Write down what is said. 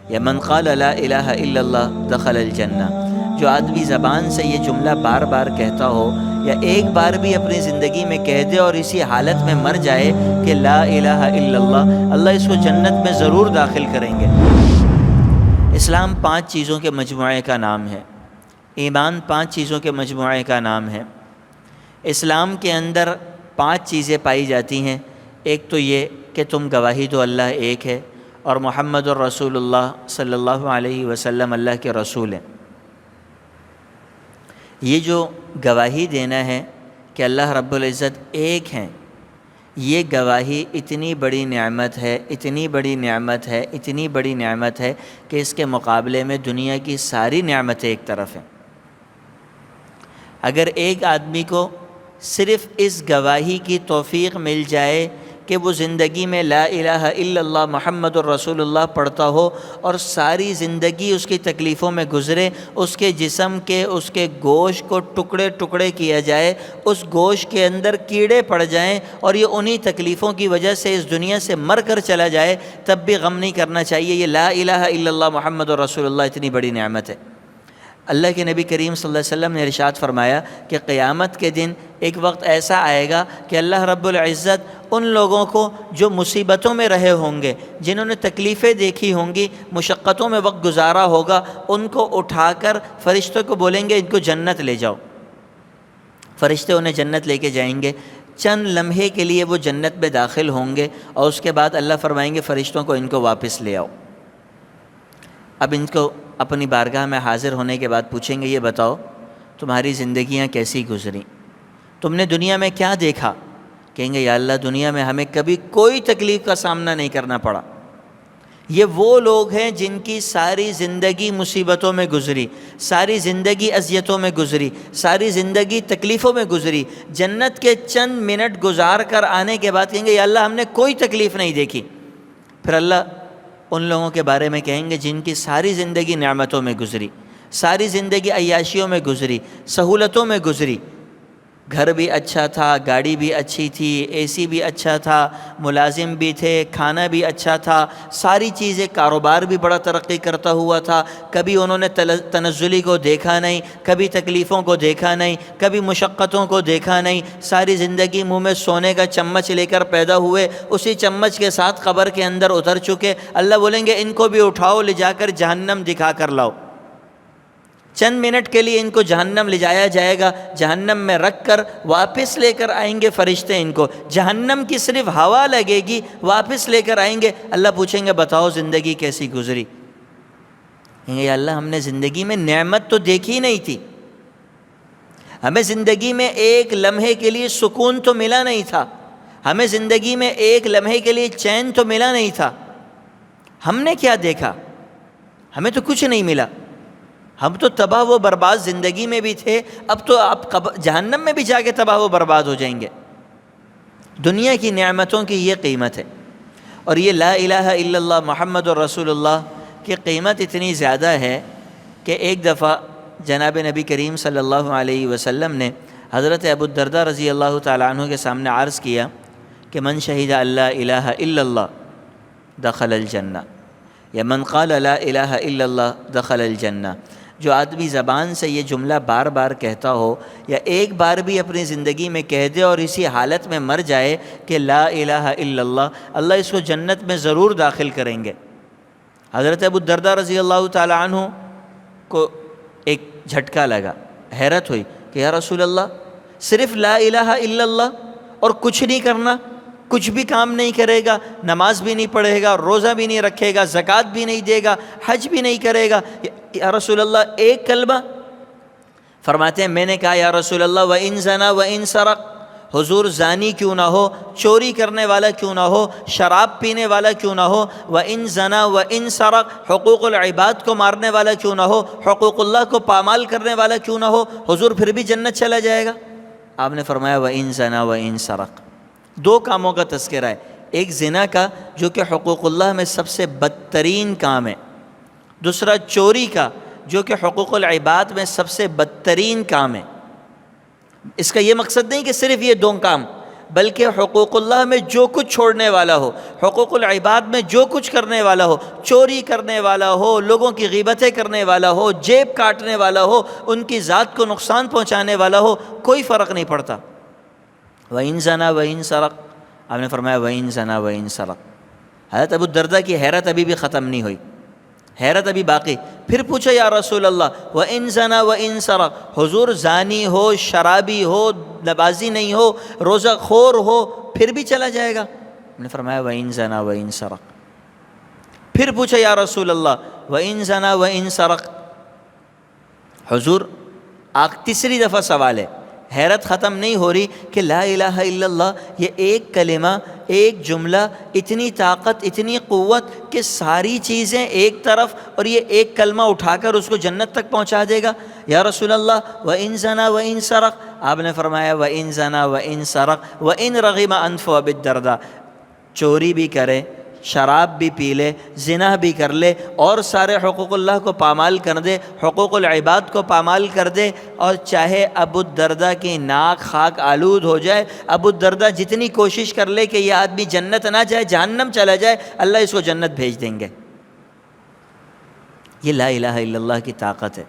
یا من قال لا الہ الا اللہ دخل الجنہ، جو آدمی زبان سے یہ جملہ بار بار کہتا ہو یا ایک بار بھی اپنی زندگی میں کہہ دے اور اسی حالت میں مر جائے کہ لا الہ الا اللہ، اللہ اس کو جنت میں ضرور داخل کریں گے۔ اسلام 5 چیزوں کے مجموعے کا نام ہے، ایمان 5 چیزوں کے مجموعے کا نام ہے۔ اسلام کے اندر 5 چیزیں پائی جاتی ہیں۔ ایک تو یہ کہ تم گواہی دو اللہ ایک ہے اور محمد الرسول اللہ صلی اللہ علیہ وسلم اللہ کے رسول ہیں۔ یہ جو گواہی دینا ہے کہ اللہ رب العزت ایک ہیں، یہ گواہی اتنی بڑی نعمت ہے، اتنی بڑی نعمت ہے، اتنی بڑی نعمت ہے کہ اس کے مقابلے میں دنیا کی ساری نعمتیں ایک طرف ہیں۔ اگر ایک آدمی کو صرف اس گواہی کی توفیق مل جائے کہ وہ زندگی میں لا الہ الا اللہ محمد الرسول اللہ پڑھتا ہو اور ساری زندگی اس کی تکلیفوں میں گزرے، اس کے جسم کے اس کے گوشت کو ٹکڑے ٹکڑے کیا جائے، اس گوشت کے اندر کیڑے پڑ جائیں اور یہ انہی تکلیفوں کی وجہ سے اس دنیا سے مر کر چلا جائے، تب بھی غم نہیں کرنا چاہیے۔ یہ لا الہ الا اللہ محمد الرسول اللہ اتنی بڑی نعمت ہے۔ اللہ کے نبی کریم صلی اللہ علیہ وسلم نے ارشاد فرمایا کہ قیامت کے دن ایک وقت ایسا آئے گا کہ اللہ رب العزت ان لوگوں کو جو مصیبتوں میں رہے ہوں گے، جنہوں نے تکلیفیں دیکھی ہوں گی، مشقتوں میں وقت گزارا ہوگا، ان کو اٹھا کر فرشتوں کو بولیں گے ان کو جنت لے جاؤ۔ فرشتے انہیں جنت لے کے جائیں گے، چند لمحے کے لیے وہ جنت میں داخل ہوں گے اور اس کے بعد اللہ فرمائیں گے فرشتوں کو ان کو واپس لے آؤ۔ اب ان کو اپنی بارگاہ میں حاضر ہونے کے بعد پوچھیں گے یہ بتاؤ تمہاری زندگیاں کیسی گزریں، تم نے دنیا میں کیا دیکھا؟ کہیں گے یا اللہ دنیا میں ہمیں کبھی کوئی تکلیف کا سامنا نہیں کرنا پڑا۔ یہ وہ لوگ ہیں جن کی ساری زندگی مصیبتوں میں گزری، ساری زندگی اذیتوں میں گزری، ساری زندگی تکلیفوں میں گزری، جنت کے چند منٹ گزار کر آنے کے بعد کہیں گے یا اللہ ہم نے کوئی تکلیف نہیں دیکھی۔ پھر اللہ ان لوگوں کے بارے میں کہیں گے جن کی ساری زندگی نعمتوں میں گزری، ساری زندگی عیاشیوں میں گزری، سہولتوں میں گزری، گھر بھی اچھا تھا، گاڑی بھی اچھی تھی، اے سی بھی اچھا تھا، ملازم بھی تھے، کھانا بھی اچھا تھا، ساری چیزیں، کاروبار بھی بڑا ترقی کرتا ہوا تھا، کبھی انہوں نے تنزلی کو دیکھا نہیں، کبھی تکلیفوں کو دیکھا نہیں، کبھی مشقتوں کو دیکھا نہیں، ساری زندگی منہ میں سونے کا چمچ لے کر پیدا ہوئے، اسی چمچ کے ساتھ قبر کے اندر اتر چکے۔ اللہ بولیں گے ان کو بھی اٹھاؤ، لے جا کر جہنم دکھا کر لاؤ۔ چند منٹ کے لیے ان کو جہنم لے جایا جائے گا، جہنم میں رکھ کر واپس لے کر آئیں گے فرشتے، ان کو جہنم کی صرف ہوا لگے گی، واپس لے کر آئیں گے۔ اللہ پوچھیں گے بتاؤ زندگی کیسی گزری؟ کہیں گے یا اللہ ہم نے زندگی میں نعمت تو دیکھی نہیں تھی، ہمیں زندگی میں ایک لمحے کے لیے سکون تو ملا نہیں تھا، ہمیں زندگی میں ایک لمحے کے لیے چین تو ملا نہیں تھا، ہم نے کیا دیکھا؟ ہمیں تو کچھ نہیں ملا، ہم تو تباہ و برباد زندگی میں بھی تھے، اب تو آپ جہنم میں بھی جا کے تباہ و برباد ہو جائیں گے۔ دنیا کی نعمتوں کی یہ قیمت ہے، اور یہ لا الہ الا اللہ محمد الرسول اللہ کی قیمت اتنی زیادہ ہے کہ ایک دفعہ جناب نبی کریم صلی اللہ علیہ وسلم نے حضرت ابو الدرداء رضی اللہ تعالیٰ عنہ کے سامنے عرض کیا کہ من شہد لا الہ الا اللہ دخل الجنہ، یا من قال لا الہ الا اللہ دخل الجنہ، جو آدمی زبان سے یہ جملہ بار بار کہتا ہو یا ایک بار بھی اپنی زندگی میں کہہ دے اور اسی حالت میں مر جائے کہ لا الہ الا اللہ، اللہ اس کو جنت میں ضرور داخل کریں گے۔ حضرت ابو الدرداء رضی اللہ تعالیٰ عنہ کو ایک جھٹکا لگا، حیرت ہوئی کہ یا رسول اللہ صرف لا الہ الا اللہ اور کچھ نہیں کرنا، کچھ بھی کام نہیں کرے گا، نماز بھی نہیں پڑھے گا، روزہ بھی نہیں رکھے گا، زکوٰۃ بھی نہیں دے گا، حج بھی نہیں کرے گا، یا رسول اللہ ایک کلمہ؟ فرماتے ہیں میں نے کہا یا رسول اللہ وَإِن زَنَا وَإِن سَرَقَ، حضور زانی کیوں نہ ہو، چوری کرنے والا کیوں نہ ہو، شراب پینے والا کیوں نہ ہو، وَإِن زَنَا وَإِن سَرَقَ، حقوق العباد کو مارنے والا کیوں نہ ہو، حقوق اللہ کو پامال کرنے والا کیوں نہ ہو، حضور پھر بھی جنت چلا جائے گا؟ آپ نے فرمایا وَإِن زَنَا وَإِن سَرَقَ۔ 2 کاموں کا تذکرہ ہے، ایک زنا کا جو کہ حقوق اللہ میں سب سے بدترین کام ہے، دوسرا چوری کا جو کہ حقوق العباد میں سب سے بدترین کام ہے۔ اس کا یہ مقصد نہیں کہ صرف یہ 2 کام، بلکہ حقوق اللہ میں جو کچھ چھوڑنے والا ہو، حقوق العباد میں جو کچھ کرنے والا ہو، چوری کرنے والا ہو، لوگوں کی غیبتیں کرنے والا ہو، جیب کاٹنے والا ہو، ان کی ذات کو نقصان پہنچانے والا ہو، کوئی فرق نہیں پڑتا۔ وَإِن زَنَا وَإِن سَرَقَ، آپ نے فرمایا وَإِن زَنَا وَإِن سَرَقَ۔ حضرت ابو الدرداء کی حیرت ابھی بھی ختم نہیں ہوئی، حیرت ابھی باقی۔ پھر پوچھا یا رسول اللہ وَإِن زَنَا وَإِن سَرَقَ، حضور زانی ہو، شرابی ہو، نمازی نہیں ہو، روزہ خور ہو، پھر بھی چلا جائے گا؟ نے فرمایا وَإِن زَنَا وَإِن سَرَقَ۔ پھر پوچھا یا رسول اللہ وَإِن زَنَا وَإِن سَرَقَ، حضور تیسری دفعہ سوال ہے، حیرت ختم نہیں ہو رہی کہ لا الہ الا اللہ، یہ ایک کلمہ، ایک جملہ، اتنی طاقت، اتنی قوت کہ ساری چیزیں ایک طرف اور یہ ایک کلمہ اٹھا کر اس کو جنت تک پہنچا دے گا۔ یا رسول اللہ وَإِن زَنَا وَإِن سَرَقَ، آپ نے فرمایا وَإِن زَنَا وَإِن سَرَقَ وَإِن رَغِمَ أَنْفُ أَبِي الدَّرْدَاء، چوری بھی کرے، شراب بھی پی لے، زنا بھی کر لے، اور سارے حقوق اللہ کو پامال کر دے، حقوق العباد کو پامال کر دے، اور چاہے ابو الدرداء کی ناک خاک آلود ہو جائے، ابو الدرداء جتنی کوشش کر لے کہ یہ آدمی جنت نہ جائے، جہنم چلا جائے، اللہ اس کو جنت بھیج دیں گے۔ یہ لا الہ الا اللہ کی طاقت ہے۔